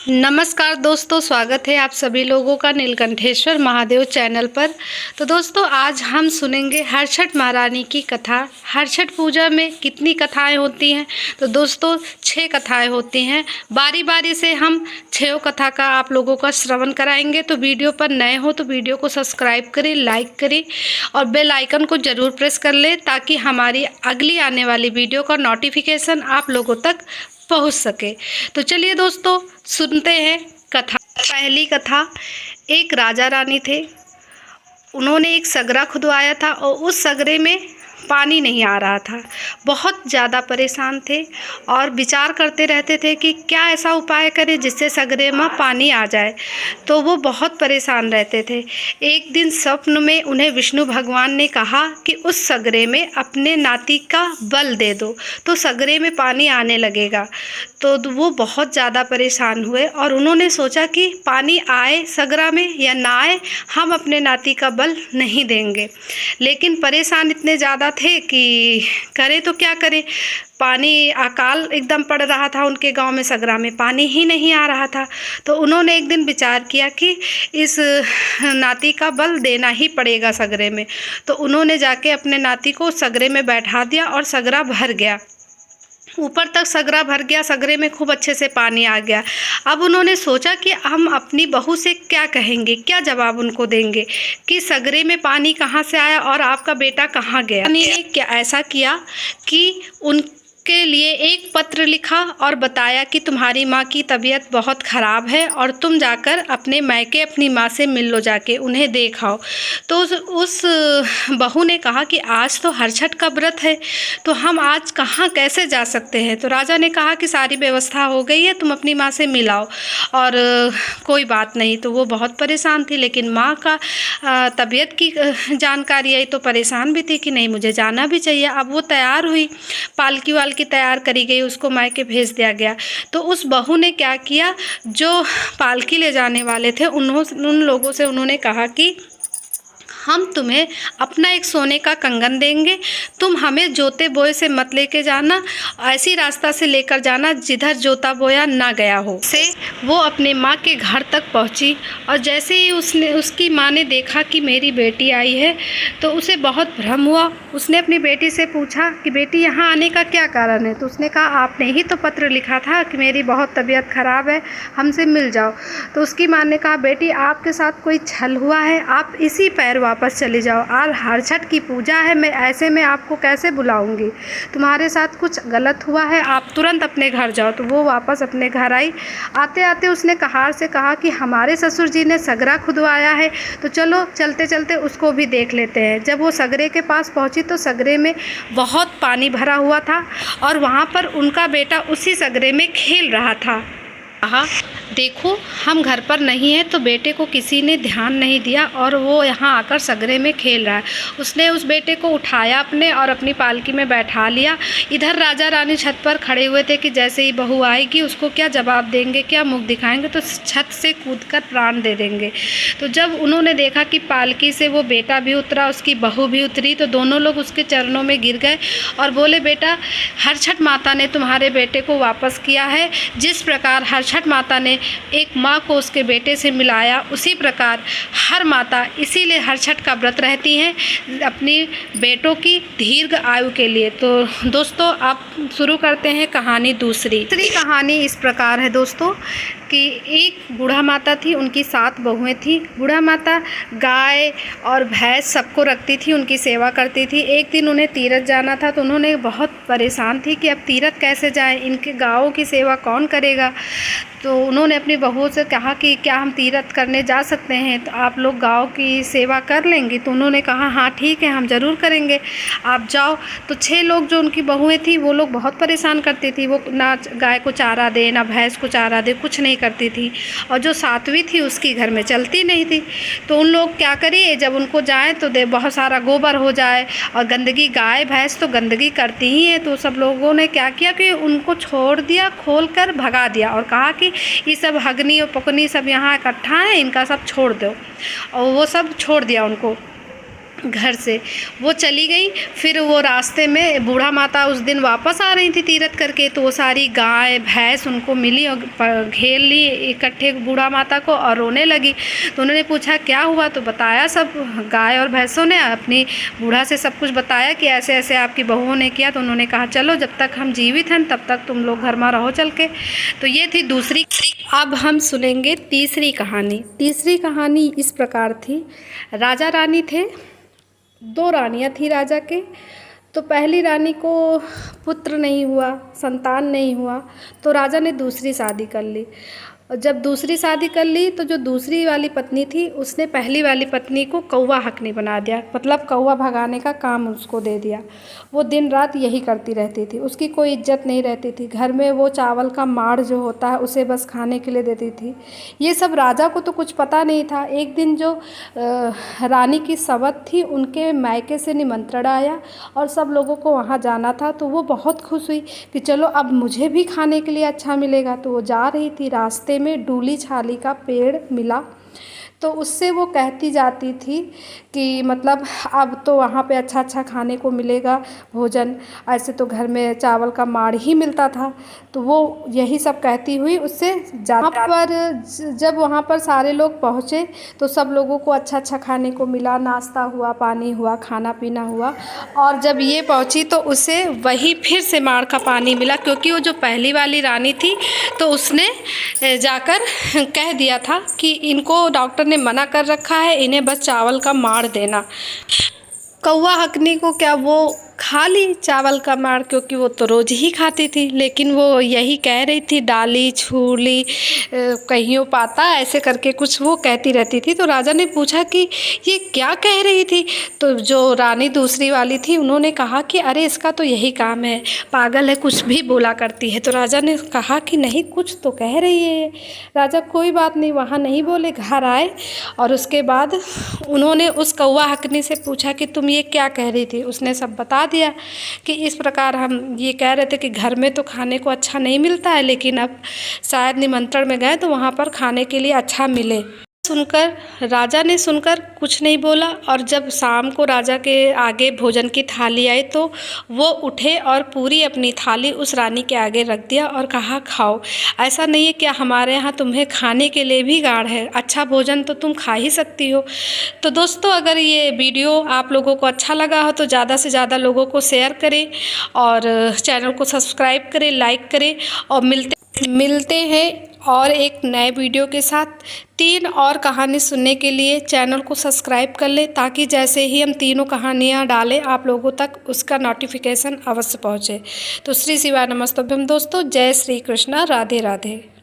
नमस्कार दोस्तों, स्वागत है आप सभी लोगों का नीलकंठेश्वर महादेव चैनल पर। तो दोस्तों, आज हम सुनेंगे हरछठ महारानी की कथा। हरछठ पूजा में कितनी कथाएं होती हैं? तो दोस्तों 6 कथाएं होती हैं। बारी बारी से हम 6 कथा का आप लोगों का श्रवण कराएंगे। तो वीडियो पर नए हो तो वीडियो को सब्सक्राइब करें, लाइक करें और बेल आइकन को ज़रूर प्रेस कर लें ताकि हमारी अगली आने वाली वीडियो का नोटिफिकेशन आप लोगों तक पहुंच सके। तो चलिए दोस्तों, सुनते हैं कथा। पहली कथा, एक राजा रानी थे। उन्होंने एक सगरा खुदवाया था और उस सगरे में पानी नहीं आ रहा था। बहुत ज़्यादा परेशान थे और विचार करते रहते थे कि क्या ऐसा उपाय करें जिससे सगरे में पानी आ जाए। तो वो बहुत परेशान रहते थे। एक दिन स्वप्न में उन्हें विष्णु भगवान ने कहा कि उस सगरे में अपने नाती का बल दे दो तो सगरे में पानी आने लगेगा। तो वो बहुत ज़्यादा परेशान हुए और उन्होंने सोचा कि पानी आए सगरा में या ना आए, हम अपने नाती का बल नहीं देंगे। लेकिन परेशान इतने ज़्यादा थे कि करें तो क्या करें। पानी अकाल एकदम पड़ रहा था उनके गांव में, सगरा में पानी ही नहीं आ रहा था। तो उन्होंने एक दिन विचार किया कि इस नाती का बल देना ही पड़ेगा सगरे में। तो उन्होंने जाके अपने नाती को सगरे में बैठा दिया और सगरा भर गया, ऊपर तक सगरा भर गया। सगरे में खूब अच्छे से पानी आ गया। अब उन्होंने सोचा कि हम अपनी बहू से क्या कहेंगे, क्या जवाब उनको देंगे कि सगरे में पानी कहाँ से आया और आपका बेटा कहाँ गया। रानी ने क्या ऐसा किया कि के लिए एक पत्र लिखा और बताया कि तुम्हारी माँ की तबीयत बहुत ख़राब है और तुम जाकर अपने मायके अपनी माँ से मिल लो, जाके उन्हें देखाओ। तो उस बहू ने कहा कि आज तो हरछठ का व्रत है, तो हम आज कहाँ कैसे जा सकते हैं। तो राजा ने कहा कि सारी व्यवस्था हो गई है, तुम अपनी माँ से मिलाओ और कोई बात नहीं। तो वो बहुत परेशान थी, लेकिन माँ का तबीयत की जानकारी आई तो परेशान भी थी कि नहीं, मुझे जाना भी चाहिए। अब वो तैयार हुई, पालकी की तैयार करी गई, उसको मायके भेज दिया गया। तो उस बहू ने क्या किया, जो पालकी ले जाने वाले थे उन लोगों से उन्होंने कहा कि हम तुम्हें अपना एक सोने का कंगन देंगे, तुम हमें जोते बोए से मत लेके जाना, ऐसी रास्ता से लेकर जाना जिधर जोता बोया ना गया हो। से वो अपने माँ के घर तक पहुँची और जैसे ही उसकी माँ ने देखा कि मेरी बेटी आई है तो उसे बहुत भ्रम हुआ। उसने अपनी बेटी से पूछा कि बेटी यहाँ आने का क्या कारण है। तो उसने कहा आपने ही तो पत्र लिखा था कि मेरी बहुत तबीयत ख़राब है, हमसे मिल जाओ। तो उसकी माँ ने कहा बेटी आपके साथ कोई छल हुआ है, आप इसी पैर वापस चले जाओ। आज हरछठ की पूजा है, मैं ऐसे में आपको कैसे बुलाऊंगी, तुम्हारे साथ कुछ गलत हुआ है, आप तुरंत अपने घर जाओ। तो वो वापस अपने घर आई। आते आते उसने कहार से कहा कि हमारे ससुर जी ने सगरा खुदवाया है, तो चलो चलते चलते उसको भी देख लेते हैं। जब वो सगरे के पास पहुंची तो सगरे में बहुत पानी भरा हुआ था और वहाँ पर उनका बेटा उसी सगरे में खेल रहा था। कहा देखो हम घर पर नहीं हैं। तो बेटे को किसी ने ध्यान नहीं दिया और वो यहाँ आकर सगरे में खेल रहा है। उसने उस बेटे को उठाया अपने और अपनी पालकी में बैठा लिया। इधर राजा रानी छत पर खड़े हुए थे कि जैसे ही बहू आएगी उसको क्या जवाब देंगे, क्या मुख दिखाएंगे, तो छत से कूदकर प्राण दे देंगे। तो जब उन्होंने देखा कि पालकी से वो बेटा भी उतरा, उसकी बहू भी उतरी, तो दोनों लोग उसके चरणों में गिर गए और बोले बेटा हरछठ माता ने तुम्हारे बेटे को वापस किया है। जिस प्रकार हरछठ माता ने एक माँ को उसके बेटे से मिलाया, उसी प्रकार हर माता इसीलिए हरछठ का व्रत रहती हैं अपनी बेटों की दीर्घ आयु के लिए। तो दोस्तों आप शुरू करते हैं कहानी। दूसरी कहानी इस प्रकार है दोस्तों कि एक बूढ़ा माता थी, उनकी 7 बहुएं थी। बूढ़ा माता गाय और भैंस सबको रखती थी, उनकी सेवा करती थी। एक दिन उन्हें तीरथ जाना था तो उन्होंने बहुत परेशान थी कि अब तीरथ कैसे जाएं, इनके गायों की सेवा कौन करेगा। तो उन्होंने अपनी बहुओं से कहा कि क्या हम तीरथ करने जा सकते हैं, तो आप लोग गायों की सेवा कर लेंगी। तो उन्होंने कहा हाँ ठीक है, हम ज़रूर करेंगे, आप जाओ। तो 6 लोग जो उनकी बहुएं थी वो लोग बहुत परेशान करती थी। वो ना गाय को चारा दे, ना भैंस को चारा दे, कुछ नहीं करती थी। और जो 7वीं थी उसकी घर में चलती नहीं थी। तो उन लोग क्या करिए, जब उनको जाए तो बहुत सारा गोबर हो जाए और गंदगी, गाय भैंस तो गंदगी करती ही है। तो सब लोगों ने क्या किया कि उनको छोड़ दिया, खोल कर भगा दिया और कहा कि ये सब हगनी और पकनी सब यहाँ इकट्ठा है, इनका सब छोड़ दो। और वो सब छोड़ दिया उनको। घर से वो चली गई। फिर वो रास्ते में बूढ़ा माता उस दिन वापस आ रही थी तीरथ करके, तो वो सारी गाय भैंस उनको मिली और घेर ली इकट्ठे बूढ़ा माता को और रोने लगी। तो उन्होंने पूछा क्या हुआ, तो बताया सब गाय और भैंसों ने अपनी बूढ़ा से सब कुछ बताया कि ऐसे ऐसे आपकी बहुओं ने किया। तो उन्होंने कहा चलो जब तक हम जीवित हैं तब तक तुम लोग घर में रहो चल के। तो ये थी दूसरी। अब हम सुनेंगे तीसरी कहानी। तीसरी कहानी इस प्रकार थी। राजा रानी थे, 2 रानियाँ थी राजा के। तो पहली रानी को पुत्र नहीं हुआ, संतान नहीं हुआ, तो राजा ने दूसरी शादी कर ली। और जब दूसरी शादी कर ली तो जो दूसरी वाली पत्नी थी उसने पहली वाली पत्नी को कौवा हकनी बना दिया, मतलब कौवा भगाने का काम उसको दे दिया। वो दिन रात यही करती रहती थी, उसकी कोई इज्जत नहीं रहती थी। घर में वो चावल का माड़ जो होता है उसे बस खाने के लिए देती थी। ये सब राजा को तो कुछ पता नहीं था। एक दिन जो रानी की सवत थी उनके मायके से निमंत्रण आया और सब लोगों को वहाँ जाना था, तो वो बहुत खुश हुई कि चलो अब मुझे भी खाने के लिए अच्छा मिलेगा। तो वो जा रही थी, रास्ते में डूली छाली का पेड़ मिला, तो उससे वो कहती जाती थी कि मतलब अब तो वहाँ पे अच्छा अच्छा खाने को मिलेगा भोजन, ऐसे तो घर में चावल का माड़ ही मिलता था। तो वो यही सब कहती हुई उससे वहाँ पर जब वहाँ पर सारे लोग पहुँचे तो सब लोगों को अच्छा अच्छा खाने को मिला, नाश्ता हुआ, पानी हुआ, खाना पीना हुआ। और जब ये पहुँची तो उसे वही फिर से माड़ का पानी मिला, क्योंकि वो जो पहली वाली रानी थी तो उसने जाकर कह दिया था कि इनको डॉक्टर ने मना कर रखा है, इन्हें बस चावल का माड़ देना। कौवा हकनी को क्या वो खा ली चावल का माड़, क्योंकि वो तो रोज़ ही खाती थी, लेकिन वो यही कह रही थी डाली छूली कहियों पाता, ऐसे करके कुछ वो कहती रहती थी। तो राजा ने पूछा कि ये क्या कह रही थी। तो जो रानी दूसरी वाली थी उन्होंने कहा कि अरे इसका तो यही काम है, पागल है, कुछ भी बोला करती है। तो राजा ने कहा कि नहीं कुछ तो कह रही है। राजा कोई बात नहीं वहाँ नहीं बोले, घर आए और उसके बाद उन्होंने उस कौवा हकनी से पूछा कि तुम ये क्या कह रही थी। उसने सब बता दिया कि इस प्रकार हम ये कह रहे थे कि घर में तो खाने को अच्छा नहीं मिलता है, लेकिन अब शायद निमंत्रण में गए तो वहाँ पर खाने के लिए अच्छा मिले। राजा ने सुनकर कुछ नहीं बोला। और जब शाम को राजा के आगे भोजन की थाली आई तो वो उठे और पूरी अपनी थाली उस रानी के आगे रख दिया और कहा खाओ, ऐसा नहीं है क्या हमारे यहाँ तुम्हें खाने के लिए भी गाड़ है, अच्छा भोजन तो तुम खा ही सकती हो। तो दोस्तों अगर ये वीडियो आप लोगों को अच्छा लगा हो तो ज़्यादा से ज़्यादा लोगों को शेयर करें और चैनल को सब्सक्राइब करें, लाइक करें। और मिलते हैं और एक नए वीडियो के साथ। 3 और कहानी सुनने के लिए चैनल को सब्सक्राइब कर लें, ताकि जैसे ही हम तीनों कहानियाँ डालें आप लोगों तक उसका नोटिफिकेशन अवश्य पहुँचे। तो श्री शिवाय नमस्तुभ्यम दोस्तों, जय श्री कृष्णा, राधे राधे।